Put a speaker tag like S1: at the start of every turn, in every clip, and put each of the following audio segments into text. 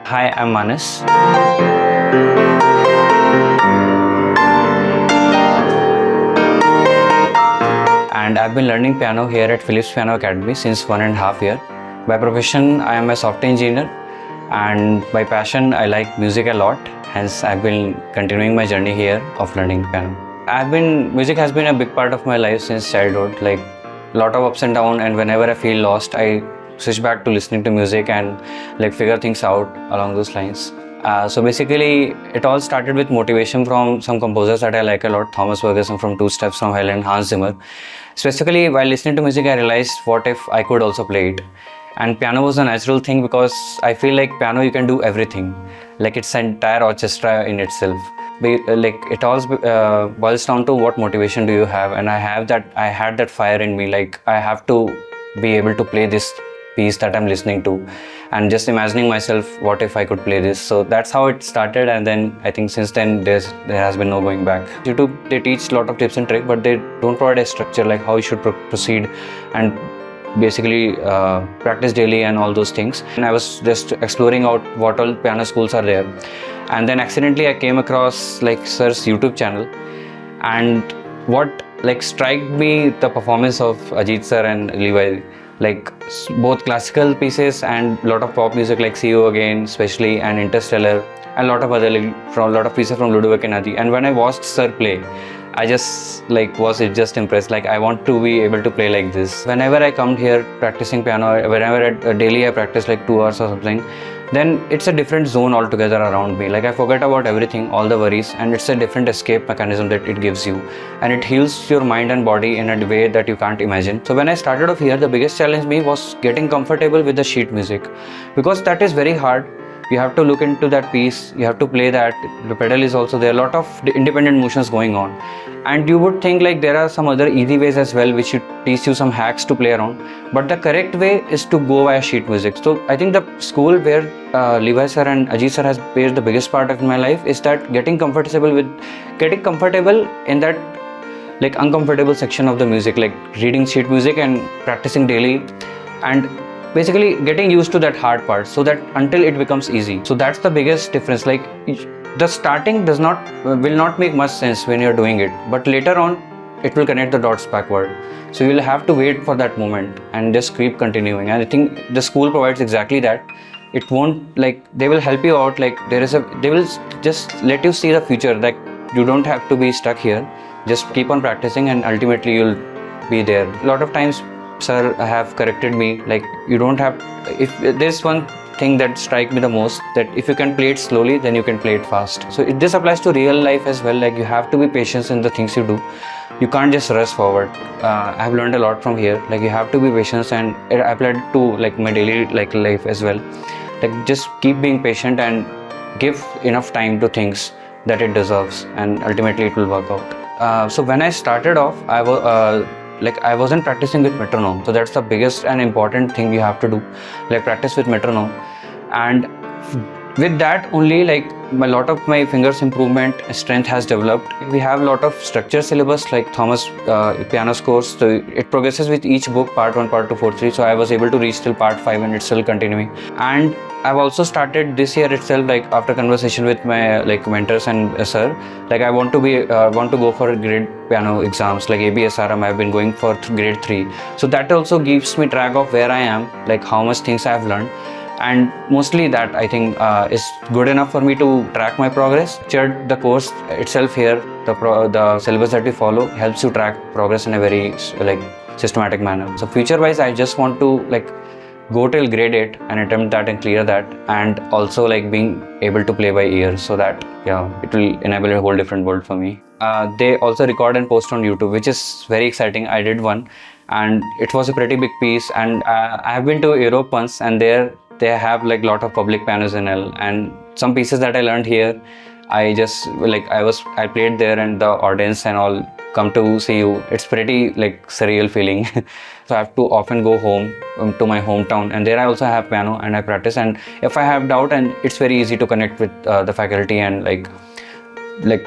S1: Hi, I'm Manas. And I've been learning piano here at Philips Piano Academy since 1.5 years. By profession, I am a software engineer, and by passion, I like music a lot. Hence, I've been continuing my journey here of learning piano. Music has been a big part of my life since childhood. Like, lot of ups and downs, and whenever I feel lost, I switch back to listening to music and like figure things out along those lines. So basically, it all started with motivation from some composers that I like a lot, Thomas Ferguson from Two Steps from Hell and Hans Zimmer. Specifically, while listening to music, I realized what if I could also play it. And piano was a natural thing because I feel like piano you can do everything. Like it's an entire orchestra in itself. Like it all boils down to what motivation do you have, and I had that fire in me. Like I have to be able to play this piece that I'm listening to, and just imagining myself what if I could play this. So that's how it started, and then I think since then there has been no going back. YouTube, they teach a lot of tips and tricks, but they don't provide a structure like how you should proceed and basically practice daily and all those things. And I was just exploring out what all piano schools are there, and then accidentally I came across like Sir's YouTube channel, and what like struck me the performance of Ajit Sir and Levi, like both classical pieces and lot of pop music like See You Again especially, and Interstellar, and a lot of other from a lot of pieces from Ludovic and Adi. And when I watched Sir play, I just was just impressed. Like I want to be able to play like this. Whenever I come here practicing piano, whenever daily I practice like 2 hours or something, then it's a different zone altogether around me. Like I forget about everything, all the worries, and it's a different escape mechanism that it gives you, and it heals your mind and body in a way that you can't imagine. So when I started off here, the biggest challenge me was getting comfortable with the sheet music, because that is very hard. You have to look into that piece, you have to play that, the pedal is also there, a lot of independent motions going on, and you would think like there are some other easy ways as well which should teach you some hacks to play around, but the correct way is to go via sheet music. So I think the school where Levi sir and Ajit sir has played the biggest part of my life is that getting comfortable in that like uncomfortable section of the music, like reading sheet music and practicing daily, and basically getting used to that hard part so that until it becomes easy. So that's the biggest difference. Like the starting will not make much sense when you're doing it, but later on it will connect the dots backward. So you'll have to wait for that moment and just keep continuing. And I think the school provides exactly that. It won't like, they will help you out. Like they will just let you see the future. Like you don't have to be stuck here. Just keep on practicing and ultimately you'll be there. A lot of times sir have corrected me, like you don't have, if there's one thing that strikes me the most, that if you can play it slowly, then you can play it fast. So this applies to real life as well. Like you have to be patient in the things you do. You can't just rush forward. I've learned a lot from here. Like you have to be patient, and it applied to like my daily like life as well. Like just keep being patient and give enough time to things that it deserves, and ultimately it will work out. So when I started off, I wasn't practicing with metronome. So that's the biggest and important thing you have to do, like practice with metronome. And with that only, like a lot of my fingers improvement strength has developed. We have a lot of structure syllabus like Thomas piano scores. So it progresses with each book, part 1, part 2, 4, 3. So I was able to reach till part 5 and it's still continuing. And I've also started this year itself, like after conversation with my like mentors and sir, like I want to go for grade piano exams like ABSRM. I've been going for grade 3. So that also gives me track of where I am, like how much things I've learned. And mostly that I think is good enough for me to track my progress. The course itself here, the syllabus that we follow helps you track progress in a very like systematic manner. So future wise, I just want to like go till grade 8 and attempt that and clear that, and also like being able to play by ear, so that it will enable a whole different world for me. They also record and post on YouTube, which is very exciting. I did one and it was a pretty big piece, and I have been to Europe once, and there they have like lot of public pianos in L, and some pieces that I learned here, I played there, and the audience and all come to see you. It's pretty like surreal feeling. So I have to often go home to my hometown, and there I also have piano and I practice, and if I have doubt, and it's very easy to connect with the faculty and like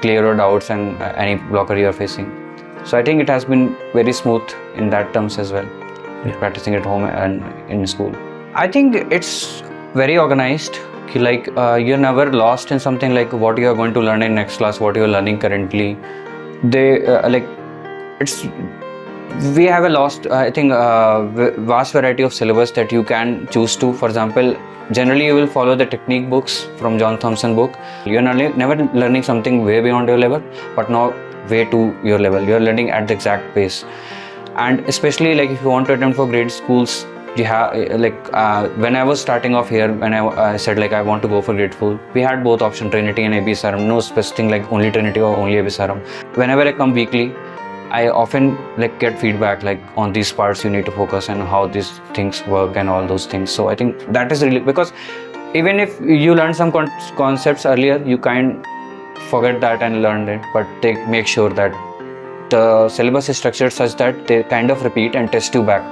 S1: clear your doubts and any blocker you are facing. So I think it has been very smooth in that terms as well, practicing at home and in school. I think it's very organized. you're never lost in something like what you are going to learn in next class, what you are learning currently. They it's we have a lost vast variety of syllabus that you can choose to. For example, generally you will follow the technique books from John Thompson book. You're never learning something way beyond your level, but not way to your level. You're learning at the exact pace. And especially like if you want to attempt for grade schools, you have when I was starting off here, when I said like I want to go for grade school, we had both option, Trinity and ABSRM. No specific thing like only Trinity or only ABSRM. Whenever I come weekly, I often like get feedback like on these parts you need to focus and how these things work and all those things. So I think that is really, because even if you learn some concepts earlier, you can't forget that and learn it, but they make sure that the syllabus is structured such that they kind of repeat and test you back.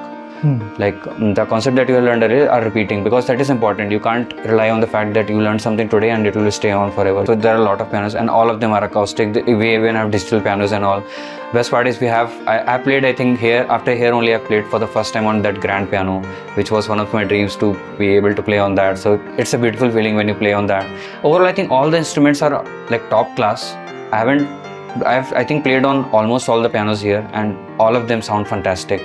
S1: Like the concept that you learned earlier are repeating, because that is important. You can't rely on the fact that you learned something today and it will stay on forever. So there are a lot of pianos and all of them are acoustic. We even have digital pianos and all. Best part is I played, I think here, after here only I played for the first time on that grand piano, which was one of my dreams to be able to play on that. So it's a beautiful feeling when you play on that. Overall, I think all the instruments are like top class. I've I think played on almost all the pianos here and all of them sound fantastic.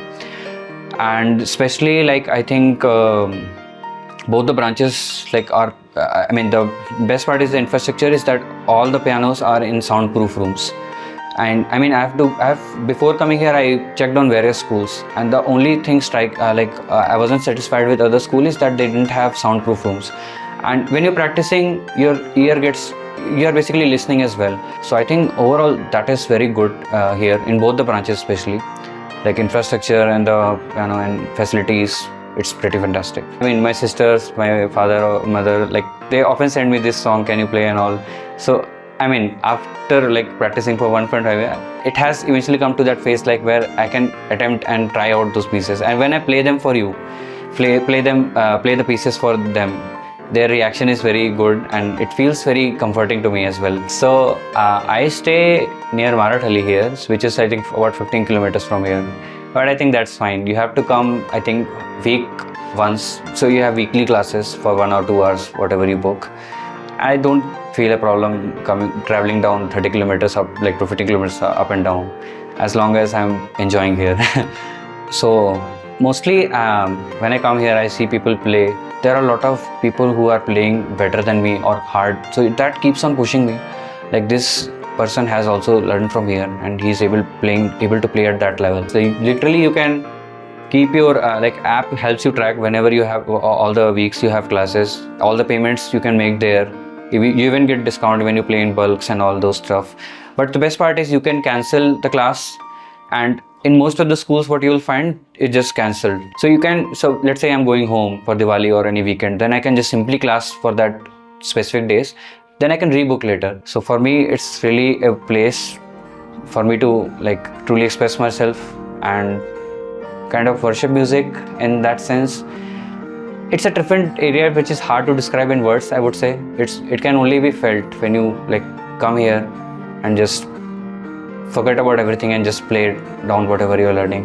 S1: And especially like I think both the branches like are the best part is the infrastructure is that all the pianos are in soundproof rooms. And I've before coming here I checked on various schools, and the only thing I wasn't satisfied with other school is that they didn't have soundproof rooms. And when you're practicing, you're basically listening as well. So I think overall that is very good here in both the branches, especially like infrastructure and the piano and facilities. It's pretty fantastic. My sisters, my father or mother, like they often send me this song, can you play and all. So after like practicing for 1.5 years, it has eventually come to that phase like where I can attempt and try out those pieces. And when I play them for you, play the pieces for them, their reaction is very good and it feels very comforting to me as well. So I stay near Marathali here, which is I think about 15 kilometers from here. But I think that's fine. You have to come, I think, week once. So you have weekly classes for 1 or 2 hours, whatever you book. I don't feel a problem traveling down 30 kilometers up, like to 50 kilometers up and down, as long as I'm enjoying here. So mostly when I come here, I see people play. There are a lot of people who are playing better than me or hard. So that keeps on pushing me. Like this person has also learned from here and he's able to play at that level. So you can keep your app helps you track whenever you have all the weeks you have classes, all the payments you can make there. You even get discount when you play in bulks and all those stuff. But the best part is you can cancel the class, and in most of the schools what you will find it just cancelled. So let's say I'm going home for Diwali or any weekend, then I can just simply class for that specific days, then I can rebook later. So for me it's really a place for me to like truly express myself and kind of worship music in that sense. It's a different area which is hard to describe in words, I would say. It can only be felt when you like come here and just forget about everything and just play down whatever you're learning.